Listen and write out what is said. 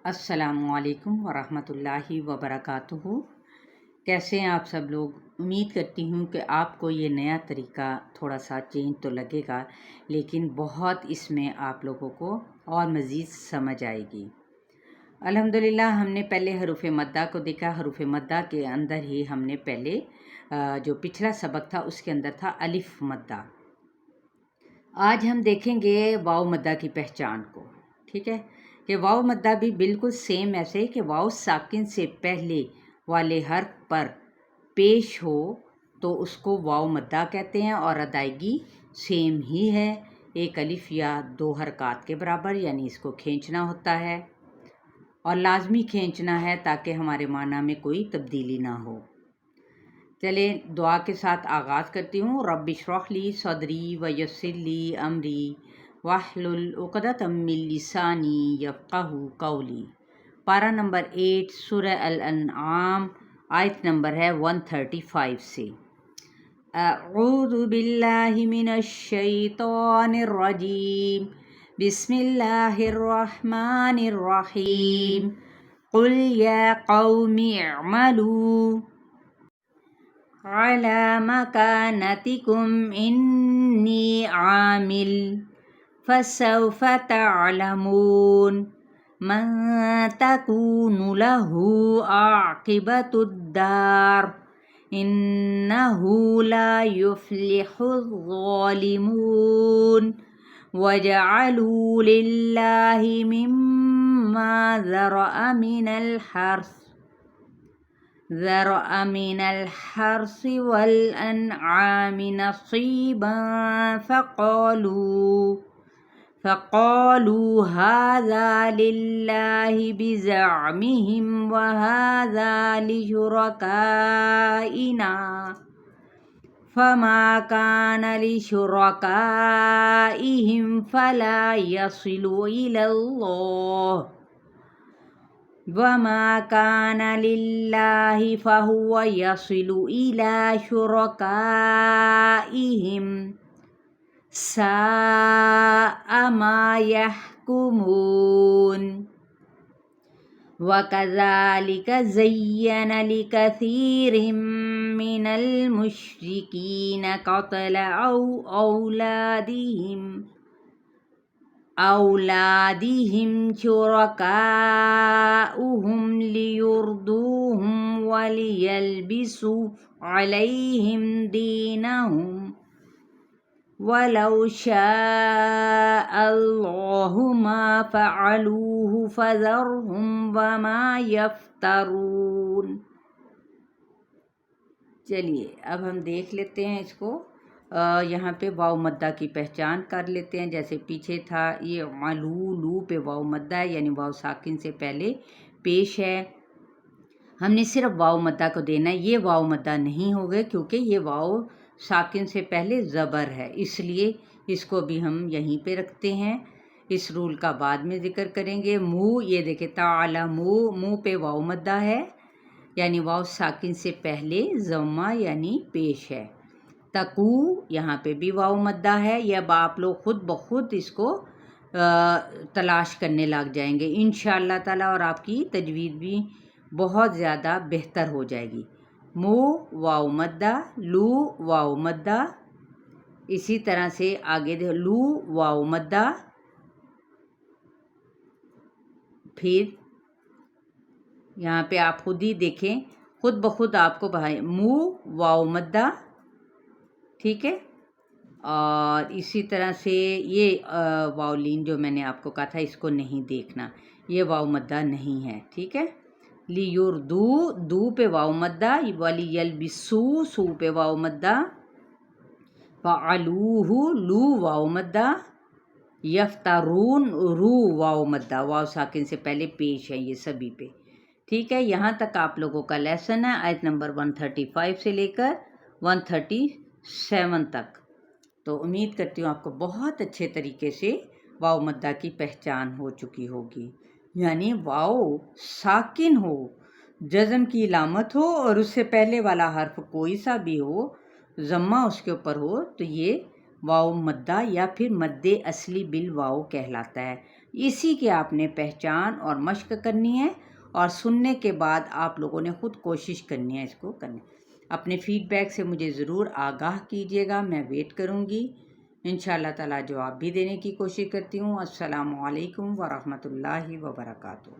السلام علیکم ورحمۃ اللہ وبرکاتہ۔ کیسے ہیں آپ سب لوگ؟ امید کرتی ہوں کہ آپ کو یہ نیا طریقہ تھوڑا سا چینج تو لگے گا، لیکن بہت اس میں آپ لوگوں کو اور مزید سمجھ آئے گی۔ الحمدللہ ہم نے پہلے حروف مدہ کو دیکھا۔ حروف مدہ کے اندر ہی ہم نے پہلے جو پچھلا سبق تھا اس کے اندر تھا الف مدہ۔ آج ہم دیکھیں گے واو مدہ کی پہچان کو، ٹھیک ہے؟ کہ واو مدہ بھی بالکل سیم ایسے کہ واو ساکن سے پہلے والے حرف پر پیش ہو تو اس کو واو مدہ کہتے ہیں، اور ادائیگی سیم ہی ہے، ایک الف یا دو حرکات کے برابر، یعنی اس کو کھینچنا ہوتا ہے اور لازمی کھینچنا ہے تاکہ ہمارے معنی میں کوئی تبدیلی نہ ہو۔ چلیں دعا کے ساتھ آغاز کرتی ہوں۔ رب اشرح لی صدری ویسر لی امری واحلل عقدۃ من لسانی یفقہوا قولی۔ پارہ نمبر 8 سورہ الانعام، آیت نمبر ہے 135 سے۔ اعوذ باللہ من الشیطان الرجیم، بسم اللہ الرحمن الرحیم۔ قل یا قوم اعملوا علی مکانتکم انی عامل فسوف تعلمون من تکون له عاقبۃ الدار انہ لا یفلح الظالمون وجعلوا للہ مما ذرأ من الحرث والأنعام نصيبا فقالوا هذا لله بزعمهم وهذا لشركائنا فما كان لشركائهم فلا يصل إلى الله وما كان لله فهو يصل إلى شركائهم ساء ما يحكمون وكذلك زين لكثير من المشركين قتل أولادهم شركاؤهم ليردوهم وليلبسوا عليهم دينهم ولو شاء الله ما فعلوه فذرهم وما يفترون۔ چلیے اب ہم دیکھ لیتے ہیں اس کو، یہاں پہ واو مدہ کی پہچان کر لیتے ہیں۔ جیسے پیچھے تھا یہ لو پہ واو مدہ ہے، یعنی واو ساکن سے پہلے پیش ہے، ہم نے صرف واو مدہ کو دینا ہے۔ یہ واو مدہ نہیں ہوگا کیونکہ یہ واو ساکن سے پہلے زبر ہے، اس لیے اس کو بھی ہم یہیں پہ رکھتے ہیں، اس رول کا بعد میں ذکر کریں گے۔ منہ، یہ دیکھیں تعلموا، منہ پہ واو مدہ ہے، یعنی واو ساکن سے پہلے ضمہ یعنی پیش ہے۔ تقو، یہاں پہ بھی واو مدہ ہے، یہ اب آپ لوگ خود بخود اس کو تلاش کرنے لگ جائیں گے انشاءاللہ تعالی، اور آپ کی تجوید بھی بہت زیادہ بہتر ہو جائے گی۔ مو واو مدہ، لو واو مدہ، اسی طرح سے آگے لو واو مدہ، پھر یہاں پہ آپ خود ہی دیکھیں، خود بخود آپ کو بھائی مو واو مدہ، ٹھیک ہے؟ اور اسی طرح سے یہ واولین جو میں نے آپ کو کہا تھا اس کو نہیں دیکھنا، یہ واو مدہ نہیں ہے، ٹھیک ہے؟ لیردو، دو پہ واو مدہ، ولیلبسو، سو پہ واو مدہ، فعلوہ، لو واو مدہ، یفترون، رو واو مدہ، واو ساکن سے پہلے پیش ہے یہ سبھی پہ، ٹھیک ہے؟ یہاں تک آپ لوگوں کا لیسن ہے، آیت نمبر 135 سے لے کر 137 تک۔ تو امید کرتی ہوں آپ کو بہت اچھے طریقے سے واو مدہ کی پہچان ہو چکی ہوگی، یعنی واو ساکن ہو، جزم کی علامت ہو اور اس سے پہلے والا حرف کوئی سا بھی ہو، ضمہ اس کے اوپر ہو، تو یہ واو مدہ یا پھر مد اصلی بالواو کہلاتا ہے۔ اسی کی آپ نے پہچان اور مشق کرنی ہے، اور سننے کے بعد آپ لوگوں نے خود کوشش کرنی ہے اس کو کرنے۔ اپنے فیڈ بیک سے مجھے ضرور آگاہ کیجیے گا، میں ویٹ کروں گی۔ انشاءاللہ تعالی جواب بھی دینے کی کوشش کرتی ہوں۔ السلام علیکم ورحمۃ اللہ وبرکاتہ۔